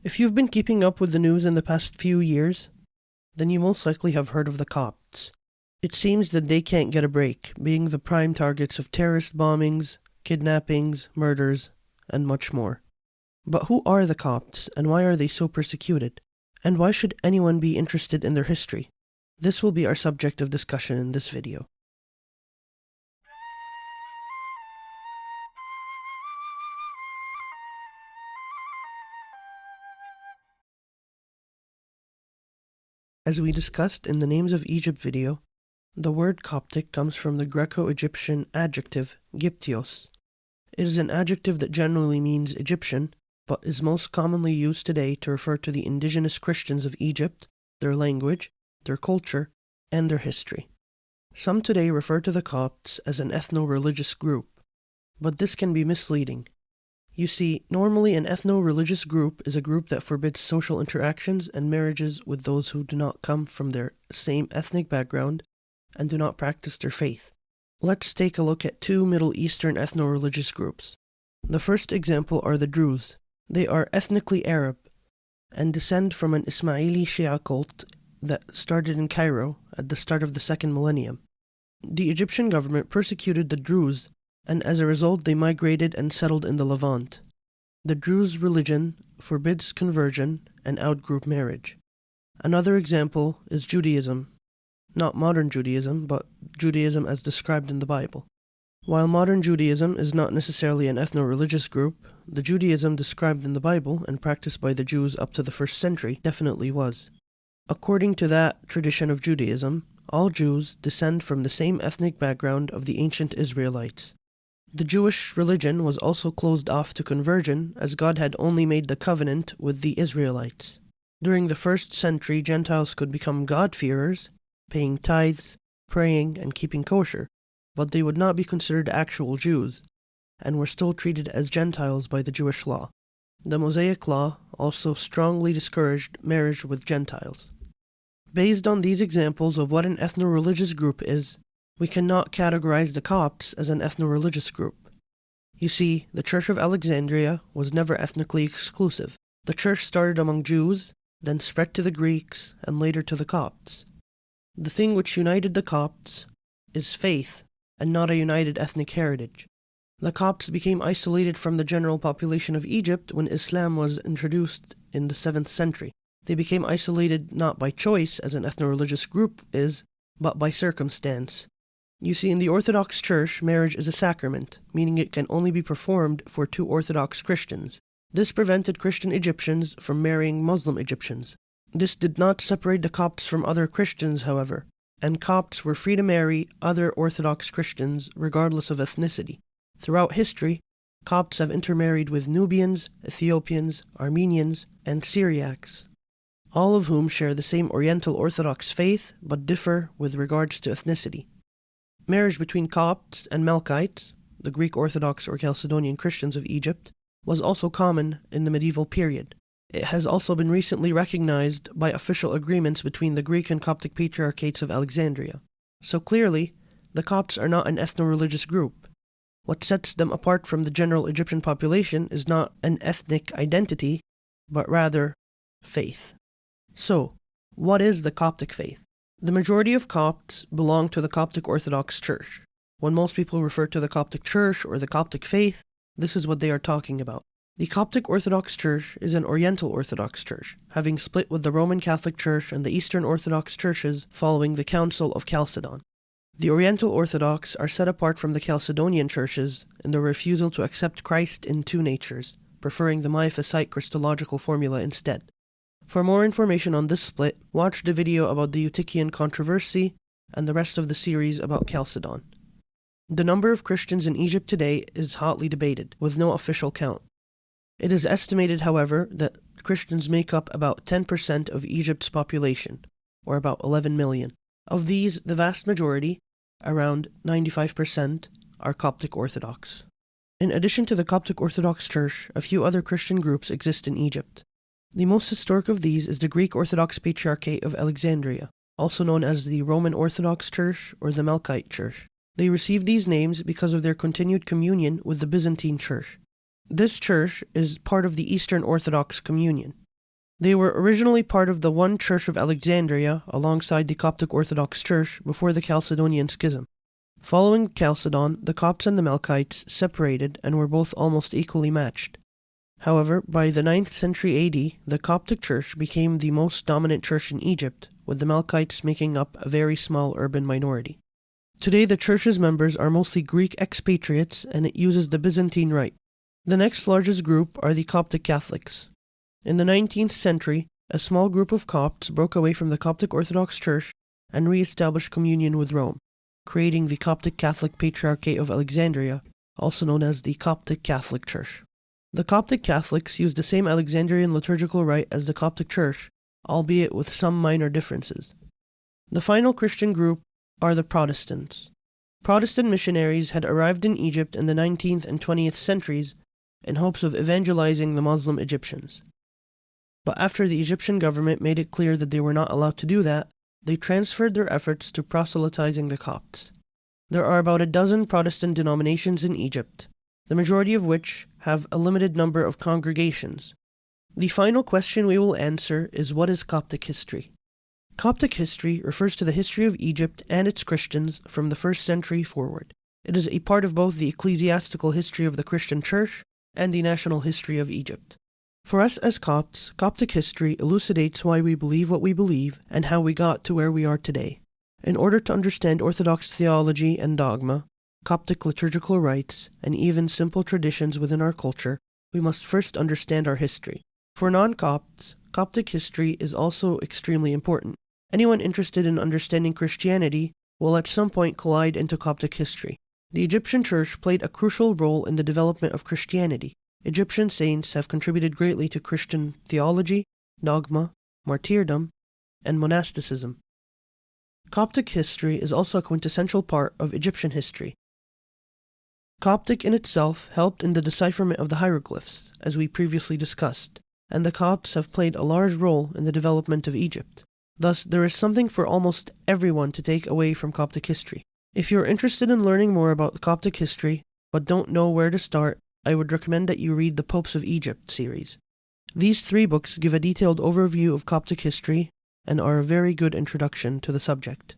If you've been keeping up with the news in the past few years, then you most likely have heard of the Copts. It seems that they can't get a break, being the prime targets of terrorist bombings, kidnappings, murders, and much more. But who are the Copts, and why are they so persecuted? And why should anyone be interested in their history? This will be our subject of discussion in this video. As we discussed in the Names of Egypt video, the word Coptic comes from the Greco-Egyptian adjective Gyptios. It is an adjective that generally means Egyptian, but is most commonly used today to refer to the indigenous Christians of Egypt, their language, their culture, and their history. Some today refer to the Copts as an ethno-religious group, but this can be misleading. You see, normally an ethno-religious group is a group that forbids social interactions and marriages with those who do not come from their same ethnic background and do not practice their faith. Let's take a look at two Middle Eastern ethno-religious groups. The first example are the Druze. They are ethnically Arab and descend from an Ismaili Shia cult that started in Cairo at the start of the second millennium. The Egyptian government persecuted the Druze, and as a result they migrated and settled in the Levant. The Druze religion forbids conversion and out-group marriage. Another example is Judaism. Not modern Judaism, but Judaism as described in the Bible. While modern Judaism is not necessarily an ethno-religious group, the Judaism described in the Bible and practiced by the Jews up to the 1st century definitely was. According to that tradition of Judaism, all Jews descend from the same ethnic background of the ancient Israelites. The Jewish religion was also closed off to conversion, as God had only made the covenant with the Israelites. During the 1st century, Gentiles could become God-fearers, paying tithes, praying, and keeping kosher, but they would not be considered actual Jews, and were still treated as Gentiles by the Jewish law. The Mosaic law also strongly discouraged marriage with Gentiles. Based on these examples of what an ethno-religious group is, we cannot categorize the Copts as an ethno-religious group. You see, the Church of Alexandria was never ethnically exclusive. The church started among Jews, then spread to the Greeks, and later to the Copts. The thing which united the Copts is faith, and not a united ethnic heritage. The Copts became isolated from the general population of Egypt when Islam was introduced in the 7th century. They became isolated not by choice, as an ethno-religious group is, but by circumstance. You see, in the Orthodox Church, marriage is a sacrament, meaning it can only be performed for two Orthodox Christians. This prevented Christian Egyptians from marrying Muslim Egyptians. This did not separate the Copts from other Christians, however, and Copts were free to marry other Orthodox Christians regardless of ethnicity. Throughout history, Copts have intermarried with Nubians, Ethiopians, Armenians, and Syriacs, all of whom share the same Oriental Orthodox faith but differ with regards to ethnicity. Marriage between Copts and Melkites, the Greek Orthodox or Chalcedonian Christians of Egypt, was also common in the medieval period. It has also been recently recognized by official agreements between the Greek and Coptic patriarchates of Alexandria. So clearly, the Copts are not an ethno-religious group. What sets them apart from the general Egyptian population is not an ethnic identity, but rather faith. So, what is the Coptic faith? The majority of Copts belong to the Coptic Orthodox Church. When most people refer to the Coptic Church or the Coptic faith, this is what they are talking about. The Coptic Orthodox Church is an Oriental Orthodox Church, having split with the Roman Catholic Church and the Eastern Orthodox Churches following the Council of Chalcedon. The Oriental Orthodox are set apart from the Chalcedonian churches in their refusal to accept Christ in two natures, preferring the Miaphysite Christological formula instead. For more information on this split, watch the video about the Eutychian controversy and the rest of the series about Chalcedon. The number of Christians in Egypt today is hotly debated, with no official count. It is estimated, however, that Christians make up about 10% of Egypt's population, or about 11 million. Of these, the vast majority, around 95%, are Coptic Orthodox. In addition to the Coptic Orthodox Church, a few other Christian groups exist in Egypt. The most historic of these is the Greek Orthodox Patriarchate of Alexandria, also known as the Roman Orthodox Church or the Melkite Church. They received these names because of their continued communion with the Byzantine Church. This church is part of the Eastern Orthodox Communion. They were originally part of the One Church of Alexandria alongside the Coptic Orthodox Church before the Chalcedonian Schism. Following Chalcedon, the Copts and the Melkites separated and were both almost equally matched. However, by the 9th century AD, the Coptic Church became the most dominant church in Egypt, with the Melkites making up a very small urban minority. Today, the church's members are mostly Greek expatriates, and it uses the Byzantine Rite. The next largest group are the Coptic Catholics. In the 19th century, a small group of Copts broke away from the Coptic Orthodox Church and re-established communion with Rome, creating the Coptic Catholic Patriarchate of Alexandria, also known as the Coptic Catholic Church. The Coptic Catholics use the same Alexandrian liturgical rite as the Coptic Church, albeit with some minor differences. The final Christian group are the Protestants. Protestant missionaries had arrived in Egypt in the 19th and 20th centuries in hopes of evangelizing the Muslim Egyptians. But after the Egyptian government made it clear that they were not allowed to do that, they transferred their efforts to proselytizing the Copts. There are about a dozen Protestant denominations in Egypt, the majority of which have a limited number of congregations. The final question we will answer is, what is Coptic history? Coptic history refers to the history of Egypt and its Christians from the 1st century forward. It is a part of both the ecclesiastical history of the Christian Church and the national history of Egypt. For us as Copts, Coptic history elucidates why we believe what we believe and how we got to where we are today. In order to understand Orthodox theology and dogma, Coptic liturgical rites, and even simple traditions within our culture, we must first understand our history. For non-Copts, Coptic history is also extremely important. Anyone interested in understanding Christianity will at some point collide into Coptic history. The Egyptian Church played a crucial role in the development of Christianity. Egyptian saints have contributed greatly to Christian theology, dogma, martyrdom, and monasticism. Coptic history is also a quintessential part of Egyptian history. Coptic in itself helped in the decipherment of the hieroglyphs, as we previously discussed, and the Copts have played a large role in the development of Egypt. Thus, there is something for almost everyone to take away from Coptic history. If you are interested in learning more about Coptic history, but don't know where to start, I would recommend that you read the Popes of Egypt series. These 3 books give a detailed overview of Coptic history and are a very good introduction to the subject.